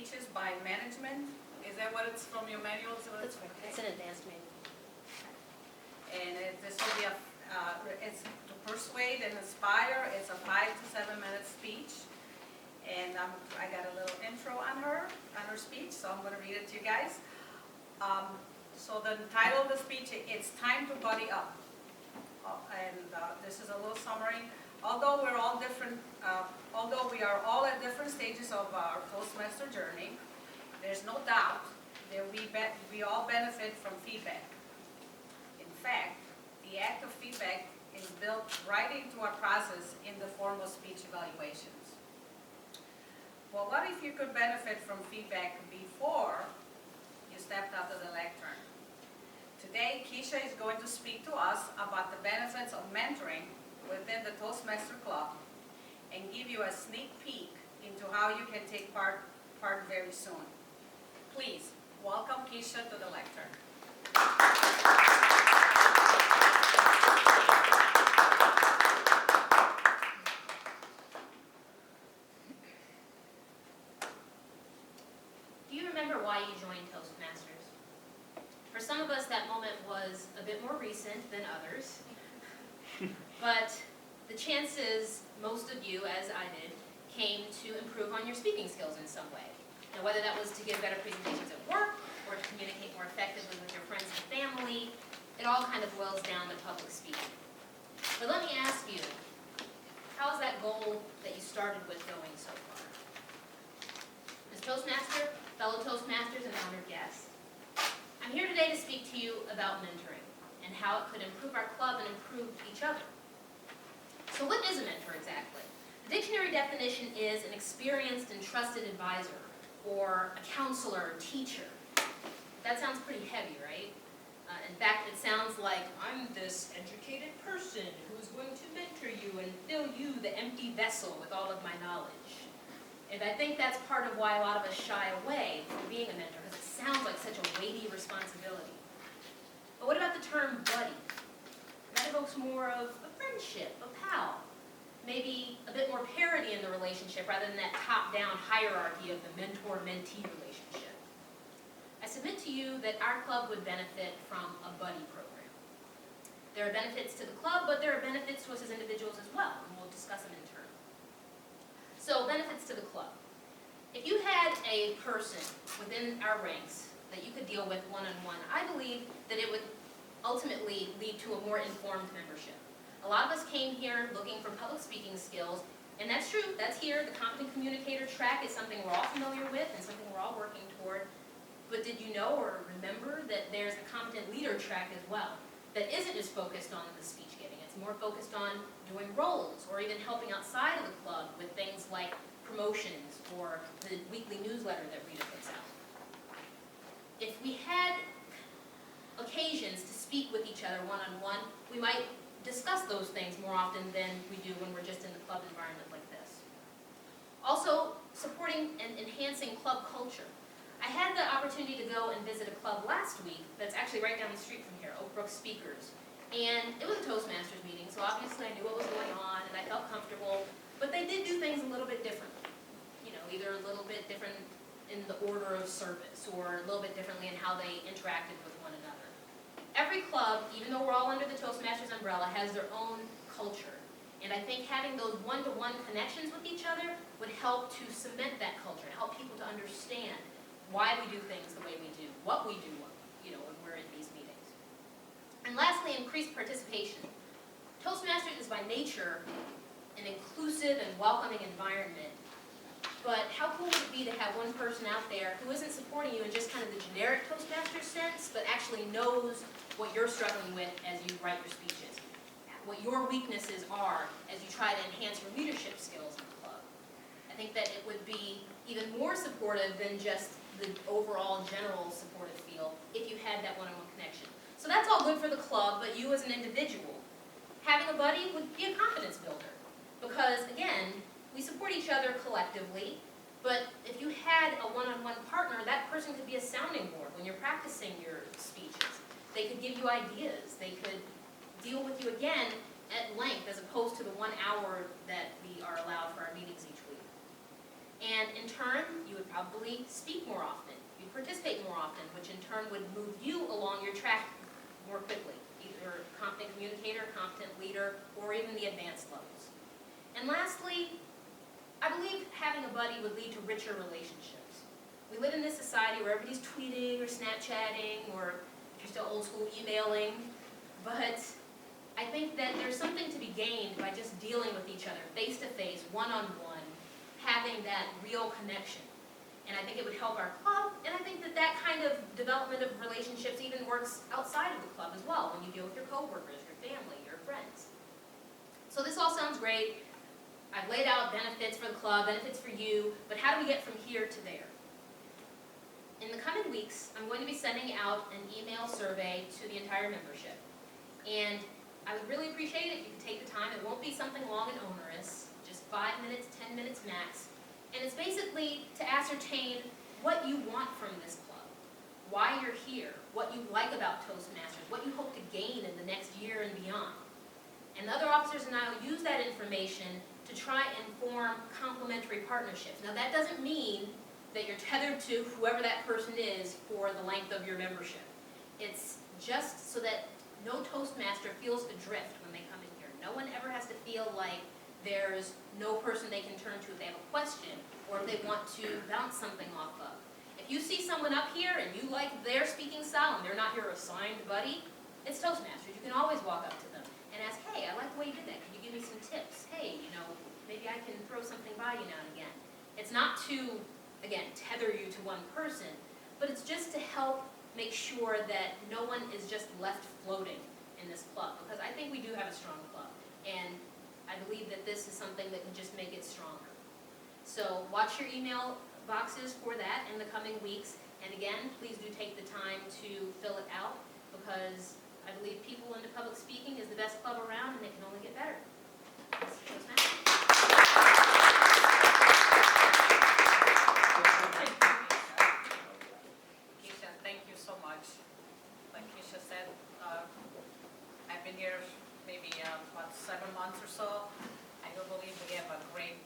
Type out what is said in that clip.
speeches by management. Is that what it's from your manual? That's right. It's an advanced manual. And this will be it's to persuade and inspire. It's a 5 to 7 minute speech. And I got a little intro on her speech, so I'm going to read it to you guys. So the title of the speech, it's Time to Buddy Up. This is a little summary. Although we are all at different stages of our Toastmaster journey, there's no doubt that we all benefit from feedback. In fact, the act of feedback is built right into our process in the form of speech evaluations. Well, what if you could benefit from feedback before you stepped out of the lectern? Today, Keisha is going to speak to us about the benefits of mentoring within the Toastmaster Club and give you a sneak peek into how you can take part very soon. Please, welcome Keisha to the lectern. Do you remember why you joined Toastmasters? For some of us, that moment was a bit more recent than others. But the chances, most of you, as I did, came to improve on your speaking skills in some way. Now, whether that was to give better presentations at work or to communicate more effectively with your friends and family, it all kind of boils down to public speaking. But let me ask you, how's that goal that you started with going so far? As Toastmaster, fellow Toastmasters, and honored guests, I'm here today to speak to you about mentoring and how it could improve our club and improve each other. So what is a mentor exactly? The dictionary definition is an experienced and trusted advisor, or a counselor or teacher. That sounds pretty heavy, right? In fact, it sounds like, I'm this educated person who's going to mentor you and fill you, the empty vessel, with all of my knowledge. And I think that's part of why a lot of us shy away from being a mentor, because it sounds like such a weighty responsibility. But what about the term buddy? That evokes more of a friendship, a pal. Maybe a bit more parity in the relationship rather than that top-down hierarchy of the mentor-mentee relationship. I submit to you that our club would benefit from a buddy program. There are benefits to the club, but there are benefits to us as individuals as well, and we'll discuss them in turn. So, benefits to the club. If you had a person within our ranks that you could deal with one-on-one, I believe that it would ultimately lead to a more informed membership. A lot of us came here looking for public speaking skills, and that's true, that's here. The competent communicator track is something we're all familiar with and something we're all working toward. But did you know or remember that there's a competent leader track as well that isn't just focused on the speech giving? It's more focused on doing roles or even helping outside of the club with things like promotions or the weekly newsletter that Rita puts out. If we had occasions to speak with each other one-on-one, we might discuss those things more often than we do when we're just in the club environment like this. Also, supporting and enhancing club culture. I had the opportunity to go and visit a club last week that's actually right down the street from here, Oak Brook Speakers. And it was a Toastmasters meeting, so obviously I knew what was going on and I felt comfortable, but they did do things a little bit differently. You know, either a little bit different in the order of service or a little bit differently in how they interacted with one another. Every club, even though we're all under the Toastmasters umbrella, has their own culture. And I think having those one-to-one connections with each other would help to cement that culture, help people to understand why we do things the way we do, what we do, you know, when we're in these meetings. And lastly, increased participation. Toastmasters is by nature an inclusive and welcoming environment. But how cool would it be to have one person out there who isn't supporting you in just kind of the generic Toastmaster sense, but actually knows what you're struggling with as you write your speeches, what your weaknesses are as you try to enhance your leadership skills in the club. I think that it would be even more supportive than just the overall general supportive feel if you had that one-on-one connection. So that's all good for the club, but you as an individual, having a buddy would be a confidence builder. Because again, we support each other collectively, but if you had a one-on-one partner, that person could be a sounding board when you're practicing your speeches. They could give you ideas. They could deal with you again at length as opposed to the 1 hour that we are allowed for our meetings each week. And in turn, you would probably probably speak more often. You'd participate more often, which in turn would move you along your track more quickly, either competent communicator, competent leader, or even the advanced levels. And lastly, I believe having a buddy would lead to richer relationships. We live in this society where everybody's tweeting or Snapchatting or just old school emailing, but I think that there's something to be gained by just dealing with each other face-to-face, one-on-one, having that real connection. And I think it would help our club, and I think that that kind of development of relationships even works outside of the club as well, when you deal with your coworkers, your family, your friends. So this all sounds great. I've laid out benefits for the club, benefits for you, but how do we get from here to there? In the coming weeks, I'm going to be sending out an email survey to the entire membership. And I would really appreciate it if you could take the time. It won't be something long and onerous, just 5 minutes, 10 minutes max. And it's basically to ascertain what you want from this club, why you're here, what you like about Toastmasters, what you hope to gain in the next year and beyond. And the other officers and I will use that information to try and form complementary partnerships. Now that doesn't mean that you're tethered to whoever that person is for the length of your membership. It's just so that no Toastmaster feels adrift when they come in here. No one ever has to feel like there's no person they can turn to if they have a question or if they want to bounce something off of. If you see someone up here and you like their speaking style and they're not your assigned buddy, it's Toastmasters. You can always walk up to them and ask, hey, I like the way you did that. Could you give me some tips? Hey, maybe I can throw something by you now and again. It's not to, again, tether you to one person, but it's just to help make sure that no one is just left floating in this club, because I think we do have a strong club, and I believe that this is something that can just make it stronger. So watch your email boxes for that in the coming weeks, and again, please do take the time to fill it out, because I believe people into public speaking is the best club around, and it can only get better. Keisha, thank you so much. Like Keisha said, I've been here maybe 7 months or so. I do believe we have a great